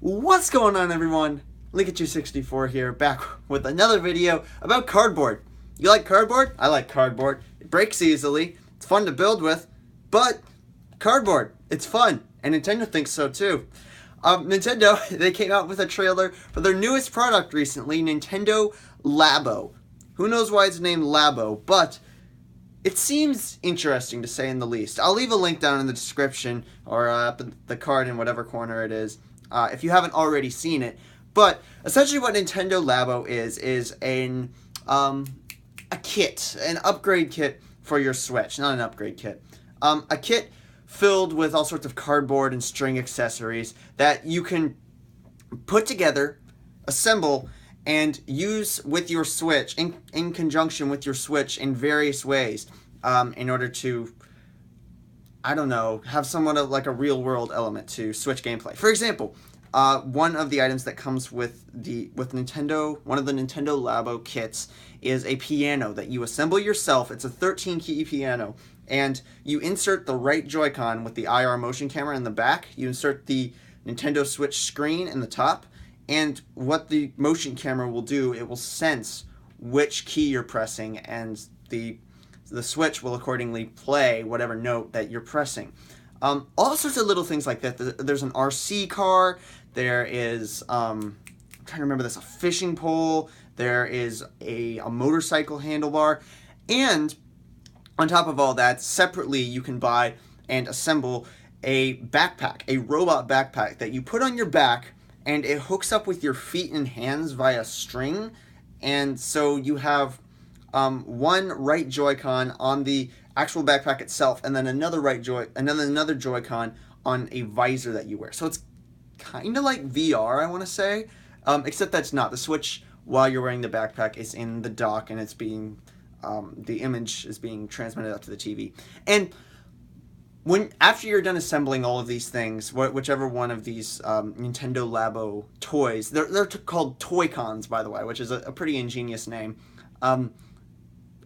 What's going on, everyone? Linkachu64 here, back with another video about cardboard. You like cardboard? I like cardboard. It breaks easily, it's fun to build with, but cardboard, it's fun, and Nintendo thinks so too. Nintendo, they came out with a trailer for their newest product recently, Nintendo Labo. Who knows why it's named Labo, but it seems interesting to say in the least. I'll leave a link down in the description or up in the card in whatever corner it is if you haven't already seen it. But essentially what Nintendo Labo is a kit, an upgrade kit for your Switch. Not an upgrade kit. A kit filled with all sorts of cardboard and string accessories that you can put together, assemble, and use with your Switch, in conjunction with your Switch in various ways, in order to, I don't know, have somewhat of like a real-world element to Switch gameplay. For example, one of the items that comes with Nintendo, one of the Nintendo Labo kits, is a piano that you assemble yourself. It's a 13-key piano, and you insert the right Joy-Con with the IR motion camera in the back. You insert the Nintendo Switch screen in the top, and what the motion camera will do, it will sense which key you're pressing, and the Switch will accordingly play whatever note that you're pressing. All sorts of little things like that. There's an RC car. There is, I'm trying to remember this, a fishing pole. There is a motorcycle handlebar. And on top of all that, separately, you can buy and assemble a backpack, a robot backpack that you put on your back, and it hooks up with your feet and hands via string. And so you have one right Joy-Con on the actual backpack itself, and then another Joy-Con on a visor that you wear. So it's kind of like VR, I want to say, except that's not. The Switch, while you're wearing the backpack, is in the dock, and it's being the image is being transmitted up to the TV. And after you're done assembling all of these things, whichever one of these Nintendo Labo toys, they're called Toy-Cons, by the way, which is a pretty ingenious name.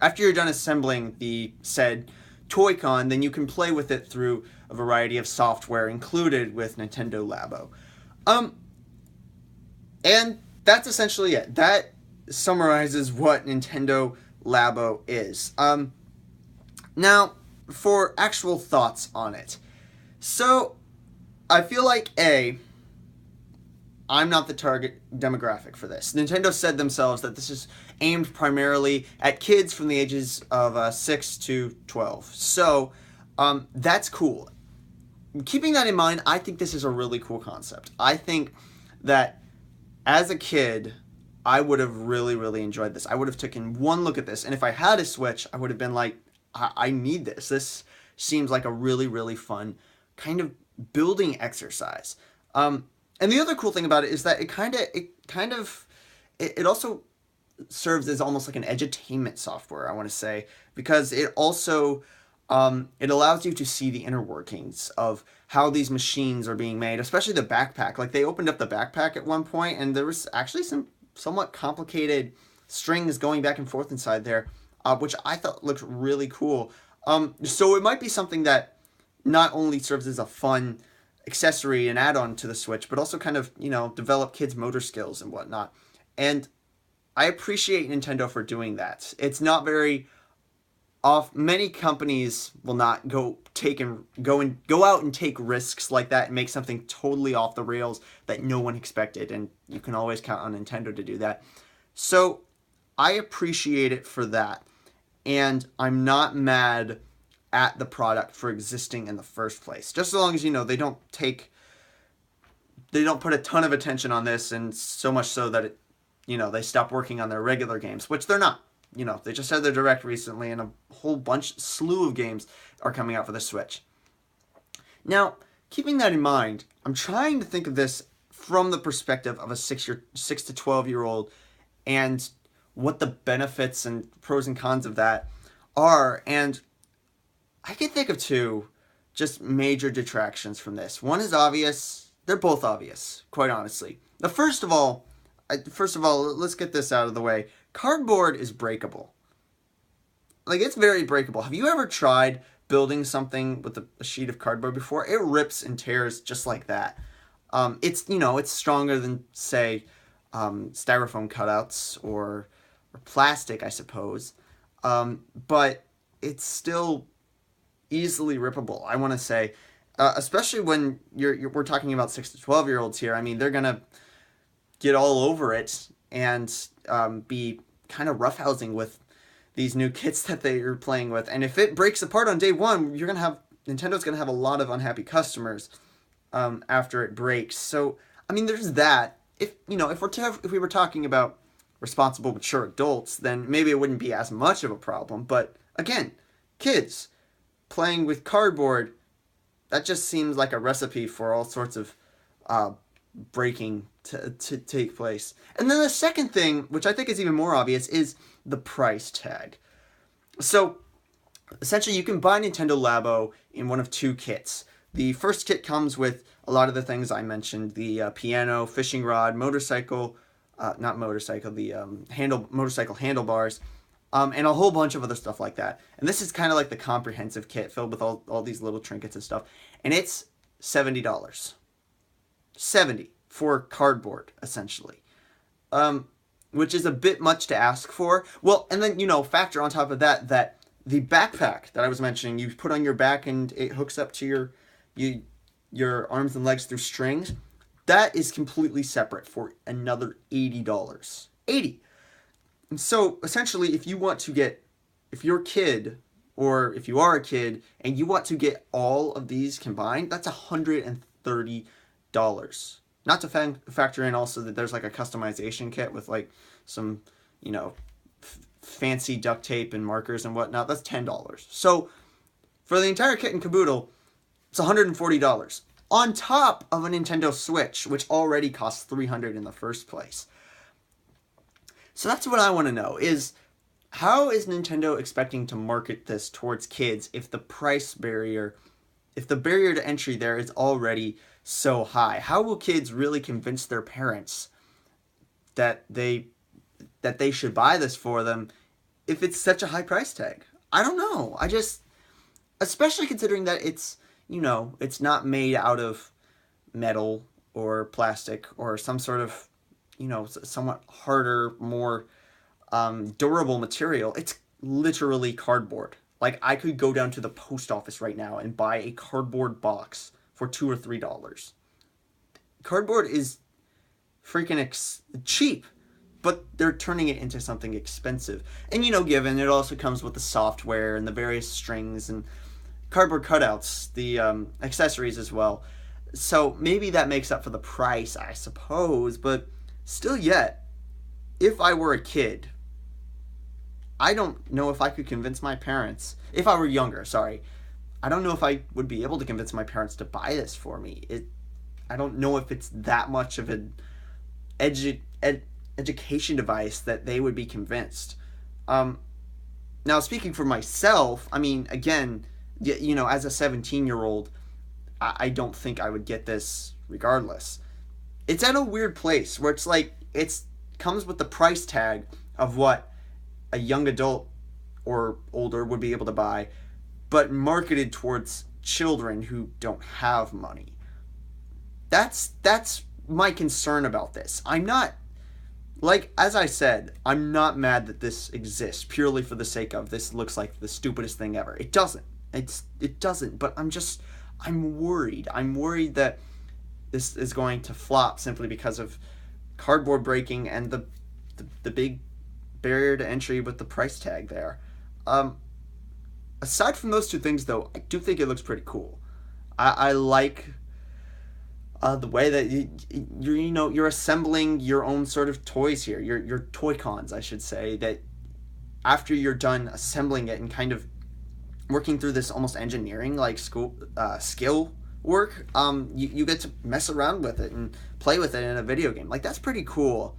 After you're done assembling the said Toy-Con, then you can play with it through a variety of software included with Nintendo Labo. And that's essentially it. That summarizes what Nintendo Labo is. Now, for actual thoughts on it. So, I feel like, I'm not the target demographic for this. Nintendo said themselves that this is aimed primarily at kids from the ages of 6 to 12. So, that's cool. Keeping that in mind, I think this is a really cool concept. I think that as a kid, I would have really, really enjoyed this. I would have taken one look at this, and if I had a Switch, I would have been like, I need this. This seems like a really, really fun kind of building exercise. And the other cool thing about it is that it also serves as almost like an edutainment software, I want to say, because it also it allows you to see the inner workings of how these machines are being made, especially the backpack. Like, they opened up the backpack at one point, and there was actually some somewhat complicated strings going back and forth inside there, which I thought looked really cool. So it might be something that not only serves as a fun accessory and add-on to the Switch, but also kind of, develop kids' motor skills and whatnot. And I appreciate Nintendo for doing that. It's not very off. Many companies will not go out and take risks like that and make something totally off the rails that no one expected, and you can always count on Nintendo to do that. So I appreciate it for that, and I'm not mad at the product for existing in the first place. Just as long as, they don't put a ton of attention on this, and so much so that they stop working on their regular games, which they're not. They just had their Direct recently, and a whole slew of games are coming out for the Switch. Now, keeping that in mind, I'm trying to think of this from the perspective of a 6 to 12-year-old, and what the benefits and pros and cons of that are. And I can think of two just major detractions from this. One is obvious. They're both obvious, quite honestly. First of all, let's get this out of the way. Cardboard is breakable. Like, it's very breakable. Have you ever tried building something with a sheet of cardboard before? It rips and tears just like that. It's stronger than, say, styrofoam cutouts or plastic, I suppose. But it's still easily rippable, I want to say. Especially when we're talking about 6 to 12 year olds here. I mean, they're gonna get all over it and be kind of roughhousing with these new kits that they are playing with. And if it breaks apart on day one, Nintendo's gonna have a lot of unhappy customers after it breaks. So I mean, there's that. If we were talking about responsible, mature adults, then maybe it wouldn't be as much of a problem. But again, kids playing with cardboard, that just seems like a recipe for all sorts of breaking to take place. And then the second thing, which I think is even more obvious, is the price tag. So essentially, you can buy Nintendo Labo in one of two kits. The first kit comes with a lot of the things I mentioned: the piano, fishing rod, motorcycle, not motorcycle, the motorcycle handlebars, and a whole bunch of other stuff like that. And this is kind of like the comprehensive kit filled with all these little trinkets and stuff. And it's $70. 70 for cardboard, essentially. Which is a bit much to ask for. Well, and then, factor on top of that the backpack that I was mentioning, you put on your back and it hooks up to your arms and legs through strings. That is completely separate for another $80. 80. And so essentially, if you're a kid, or if you are a kid and you want to get all of these combined, that's $130. Not to factor in also that there's like a customization kit with like some, fancy duct tape and markers and whatnot. That's $10. So for the entire kit and caboodle, it's $140 on top of a Nintendo Switch, which already costs $300 in the first place. So that's what I want to know is, how is Nintendo expecting to market this towards kids if the barrier to entry there is already so high? How will kids really convince their parents that they should buy this for them if it's such a high price tag? I don't know. Especially considering that it's not made out of metal or plastic or some sort of, somewhat harder, more durable material. It's literally cardboard. Like, I could go down to the post office right now and buy a cardboard box for $2 or $3. Cardboard is freaking cheap, but they're turning it into something expensive. And, given it also comes with the software and the various strings and cardboard cutouts, the accessories as well. So maybe that makes up for the price, I suppose, but still yet, if I were a kid, I don't know if I could convince my parents, if I were younger, sorry, I don't know if I would be able to convince my parents to buy this for me. I don't know if it's that much of an education device that they would be convinced. Now, speaking for myself, I mean, again, as a 17-year-old, I don't think I would get this regardless. It's at a weird place where it's like, comes with the price tag of what a young adult or older would be able to buy, but marketed towards children who don't have money. That's my concern about this. I'm not, as I said, I'm not mad that this exists purely for the sake of this looks like the stupidest thing ever. It doesn't. It doesn't, but I'm worried. I'm worried that this is going to flop simply because of cardboard breaking and the big barrier to entry with the price tag there. Aside from those two things, though, I do think it looks pretty cool. I like the way that you're assembling your own sort of toys here, your toy cons, I should say, that after you're done assembling it and kind of working through this almost engineering like skill work, you get to mess around with it and play with it in a video game. Like, that's pretty cool.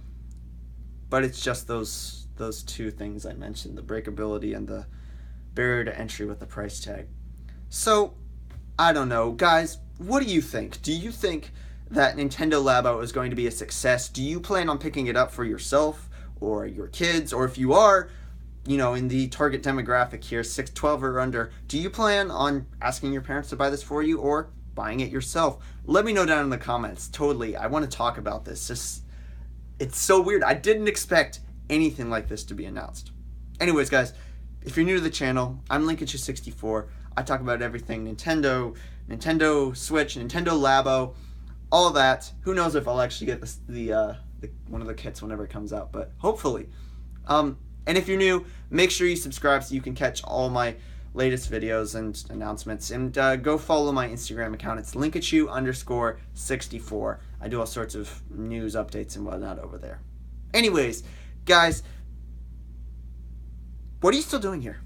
But it's just those two things I mentioned, the breakability and the barrier to entry with the price tag. So, I don't know. Guys, what do you think? Do you think that Nintendo Labo is going to be a success? Do you plan on picking it up for yourself or your kids? Or if you are, in the target demographic here, 6, 12 or under, do you plan on asking your parents to buy this for you? Or buying it yourself? Let me know down in the comments. Totally, I want to talk about this. It's so weird. I didn't expect anything like this to be announced. Anyways, guys, if you're new to the channel, I'm Lincoln64. I talk about everything Nintendo, Nintendo Switch, Nintendo Labo, all that. Who knows if I'll actually get the one of the kits whenever it comes out, but hopefully. And if you're new, make sure you subscribe so you can catch all my latest videos and announcements. And go follow my Instagram account. It's Linkachu_64. I do all sorts of news updates and whatnot over there. Anyways, guys, what are you still doing here?